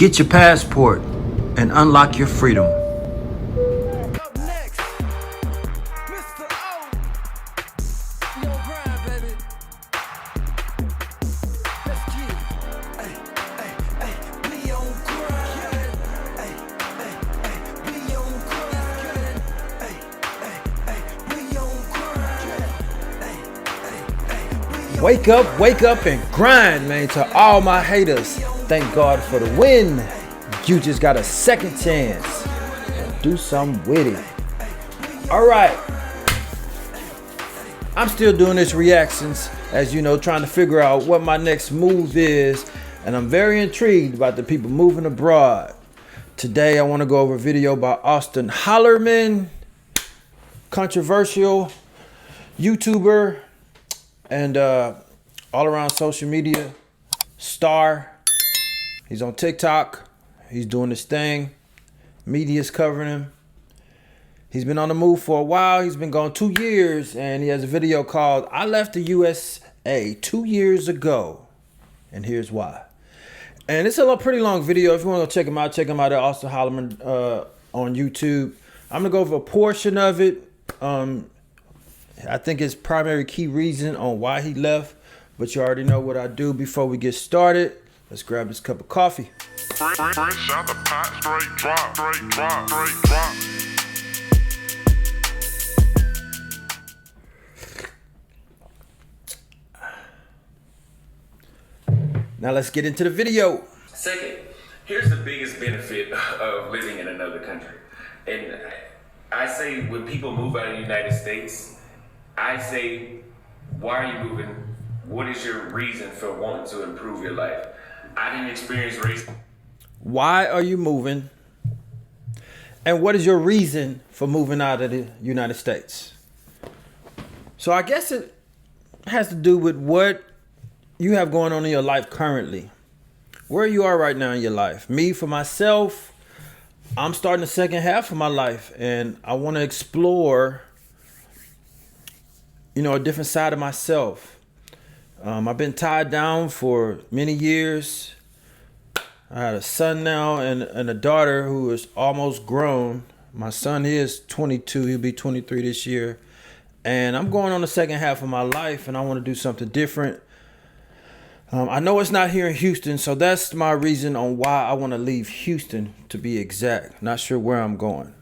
Get your passport and unlock your freedom. Up next, Mr.O. We on grind, baby. Let's get it. Ay, ay, ay, we on grind. Ay, ay, ay, we on grind. Ay, ay, ay, we on grind. Ay, ay, ay, Wake up and grind, man. To all my haters, thank God for the win. You just got a second chance. Do something with it. All right. I'm still doing this reactions, as you know, trying to figure out what my next move is. And I'm very intrigued about the people moving abroad. Today, I want to go over a video by Auston Holleman, controversial YouTuber and all around social media star. He's on TikTok. He's doing his thing. Media's covering him. He's been on the move for a while. He's been gone 2 years, and he has a video called "I Left the USA 2 years ago, and here's why." And it's a pretty long video. If you want to go check him out at Auston Holleman on YouTube. I'm gonna go over a portion of it. I think his primary key reason on why he left, but you already know what I do. Before we get started, let's grab this cup of coffee. Shot the pot, straight drop, straight drop, straight drop. Now let's get into the video. Second, here's the biggest benefit of living in another country. And I say when people move out of the United States, I say, why are you moving? What is your reason for wanting to improve your life? I didn't experience racism. Why are you moving? And what is your reason for moving out of the United States? So I guess it has to do with what you have going on in your life currently. Where you are right now in your life. Me, for myself, I'm starting the second half of my life, and I want to explore, a different side of myself. I've been tied down for many years. I had a son now and a daughter who is almost grown. My son is 22. He'll be 23 this year. And I'm going on the second half of my life, and I want to do something different. I know it's not here in Houston, so that's my reason on why I want to leave Houston, to be exact. Not sure where I'm going.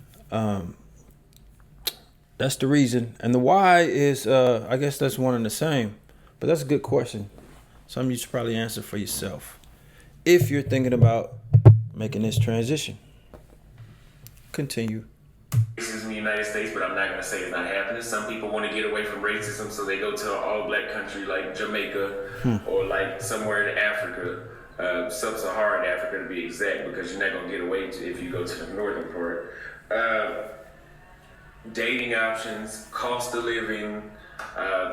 That's the reason. And the why is, I guess that's one and the same. But that's a good question. Something you should probably answer for yourself if you're thinking about making this transition. Continue. Racism in the United States, but I'm not going to say it's not happening. Some people want to get away from racism, so they go to an all-black country like Jamaica or like somewhere in Africa, sub-Saharan Africa to be exact, because you're not going to get away if you go to the northern part. Dating options, cost of living,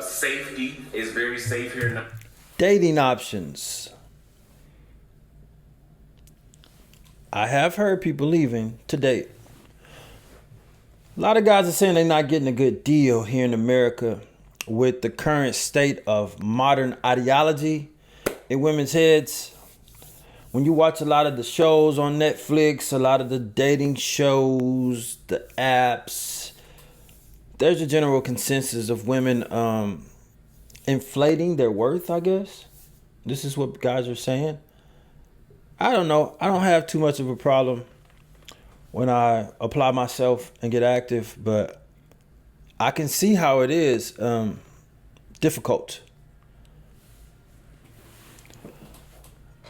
safety is very safe here. Dating options. I have heard people leaving to date. A lot of guys are saying they're not getting a good deal here in America with the current state of modern ideology in women's heads. When you watch a lot of the shows on Netflix, a lot of the dating shows, the apps, there's a general consensus of women inflating their worth, I guess. This is what guys are saying. I don't know. I don't have too much of a problem when I apply myself and get active, but I can see how it is difficult.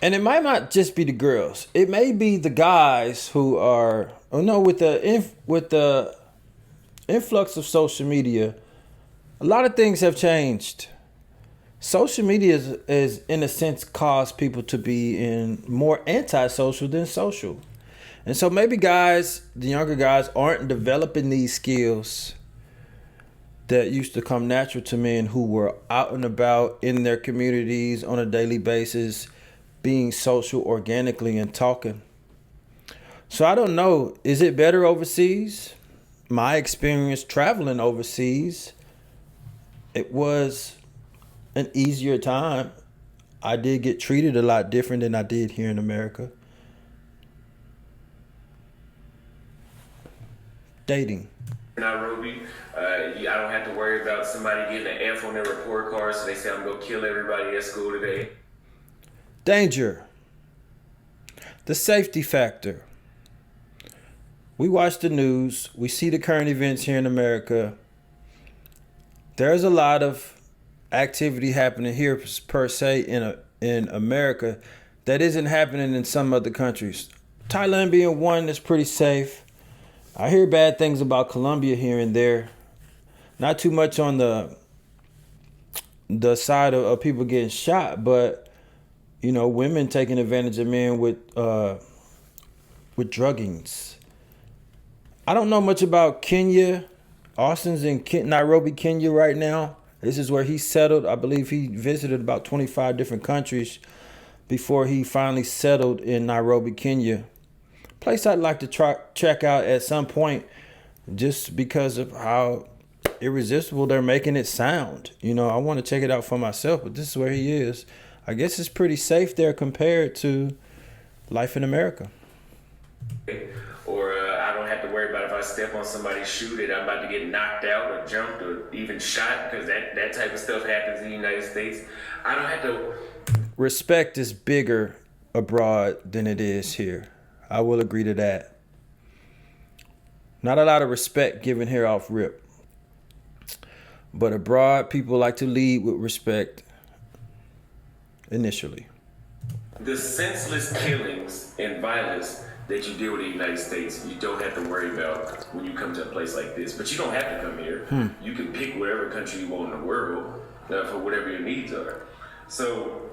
And it might not just be the girls. It may be the guys who are, with the influx of social media, a lot of things have changed. Social media is in a sense caused people to be more antisocial than social. And so maybe guys, the younger guys, aren't developing these skills that used to come natural to men who were out and about in their communities on a daily basis, being social organically and talking. So I don't know, is it better overseas? My experience traveling overseas, it was an easier time. I did get treated a lot different than I did here in America. dating. Nairobi, I don't have to worry about somebody getting an F on their report card, so they say I'm gonna kill everybody at school today. Danger. The safety factor. We watch the news. We see the current events here in America. There's a lot of activity happening here per se in America that isn't happening in some other countries. Thailand being one that's pretty safe. I hear bad things about Colombia here and there. Not too much on the side of people getting shot, but you know, women taking advantage of men with druggings. I don't know much about Kenya. Austin's in Nairobi, Kenya right now. This is where he settled. I believe he visited about 25 different countries before he finally settled in Nairobi, Kenya. Place I'd like to check out at some point just because of how irresistible they're making it sound. You know, I want to check it out for myself, but this is where he is. I guess it's pretty safe there compared to life in America. Or I don't have to worry about if I step on somebody's shoe that I'm about to get knocked out or jumped or even shot, because that type of stuff happens in the United States. I don't have to. Respect is bigger abroad than it is here. I will agree to that. Not a lot of respect given here off rip. But abroad, people like to lead with respect initially. The senseless killings and violence that you deal with in the United States, you don't have to worry about when you come to a place like this. But you don't have to come here. You can pick whatever country you want in the world for whatever your needs are. So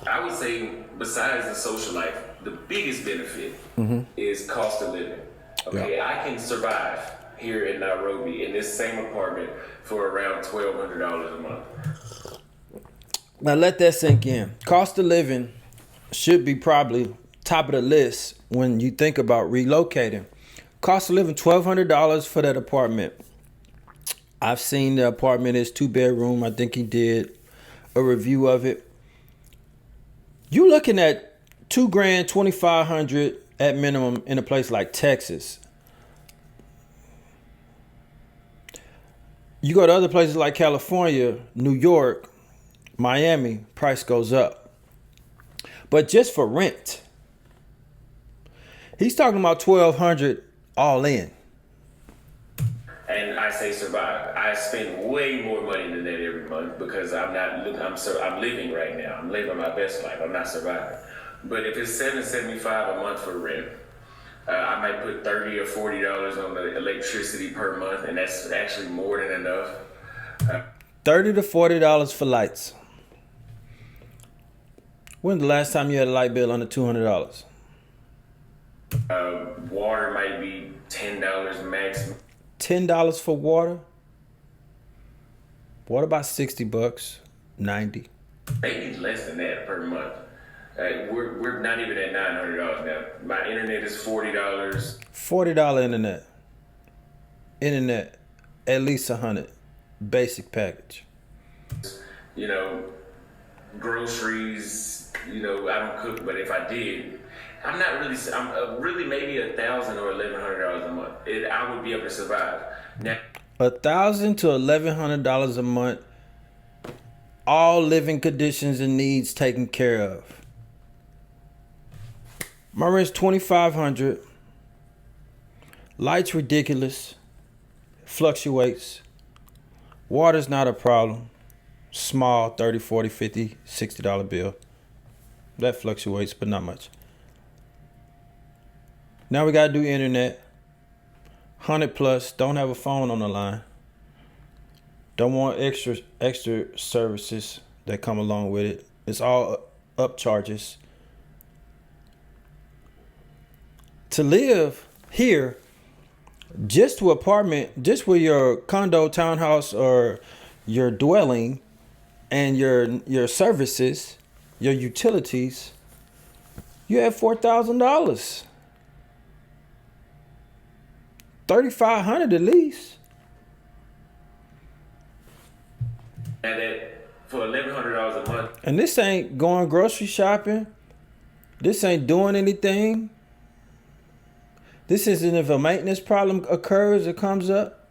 I would say, besides the social life, the biggest benefit is cost of living. Okay, yeah. I can survive here in Nairobi in this same apartment for around $1,200 a month. Now let that sink in. Cost of living should be probably top of the list when you think about relocating. Cost of living, $1,200 for that apartment. I've seen the apartment is 2-bedroom. I think he did a review of it. You looking at $2,000, $2,500 at minimum in a place like Texas. You go to other places like California, New York, Miami, price goes up. But just for rent, he's talking about $1,200 all in. And I say survive. I spend way more money than that every month because I'm living right now. I'm living my best life. I'm not surviving. But if it's $775 a month for rent, I might put $30 or $40 on the electricity per month, and that's actually more than enough. $30 to $40 for lights. When's the last time you had a light bill under $200? Water might be $10 max. $10 for water? What about $60? $90? Maybe less than that per month. We're not even at $900 now. My internet is $40. $40 internet. Internet, at least $100. Basic package. You know, groceries. You know, I don't cook, but if I did, I'm really maybe $1,000 or $1,100 a month. I would be able to survive. Now, $1,000 to $1,100 a month. All living conditions and needs taken care of. My rent's $2,500. Light's ridiculous. Fluctuates. Water's not a problem. Small, $30, $40, $50, $60 bill. That fluctuates, but not much. Now we gotta do internet. 100 plus. Don't have a phone on the line. Don't want extra services that come along with it. It's all up charges. To live here, just to apartment, just with your condo, townhouse, or your dwelling, and your services, your utilities, you have $4,000. $3,500 at least. and that for $1,100 a month. And this ain't going grocery shopping. This ain't doing anything. This isn't if a maintenance problem occurs or comes up.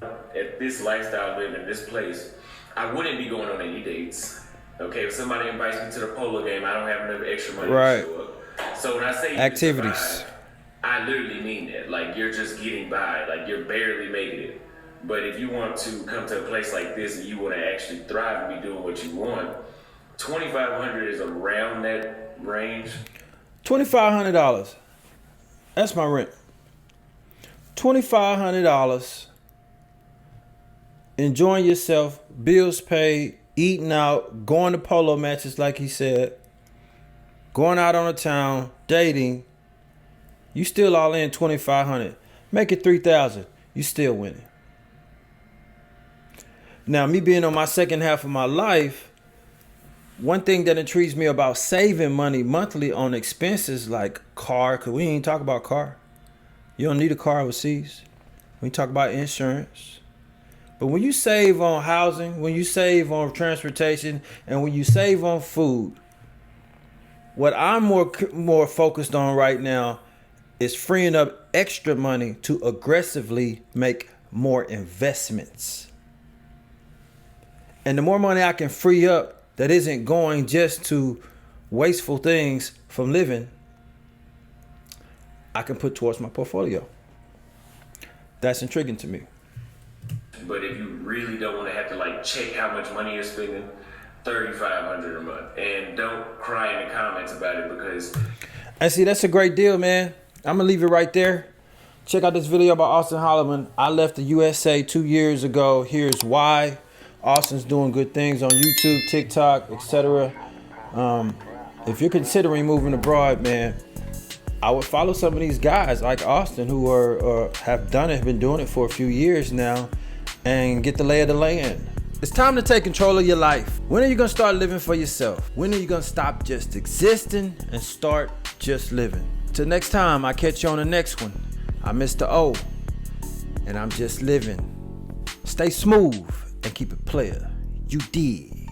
At this lifestyle living, this place, I wouldn't be going on any dates. Okay, if somebody invites me to the polo game, I don't have enough extra money Right. to show up. So when I say you Activities. survive, I literally mean that. Like, you're just getting by. Like, you're barely making it. But if you want to come to a place like this and you want to actually thrive and be doing what you want, $2,500 is around that range. $2,500. That's my rent. $2,500. Enjoying yourself, bills paid, eating out, going to polo matches like he said, going out on the town, dating. You still all in $2,500. Make it $3,000. You still winning. Now, me being on my second half of my life, one thing that intrigues me about saving money monthly on expenses like car, because we ain't talk about car. You don't need a car overseas. We talk about insurance. But when you save on housing, when you save on transportation, and when you save on food, what I'm more focused on right now is freeing up extra money to aggressively make more investments. And the more money I can free up that isn't going just to wasteful things from living, I can put towards my portfolio. That's intriguing to me. But if you really don't want to have to like check how much money you're spending, $3,500 a month. And don't cry in the comments about it because... And see, that's a great deal, man. I'm going to leave it right there. Check out this video about Auston Holleman. I left the USA 2 years ago. Here's why. Auston's doing good things on YouTube, TikTok, etc. If you're considering moving abroad, man, I would follow some of these guys like Auston who have been doing it for a few years now, and get the lay of the land. It's time to take control of your life. When are you gonna start living for yourself? When are you gonna stop just existing and start just living? Till next time, I catch you on the next one. I'm Mr.O, and I'm just living. Stay smooth and keep it player. You did.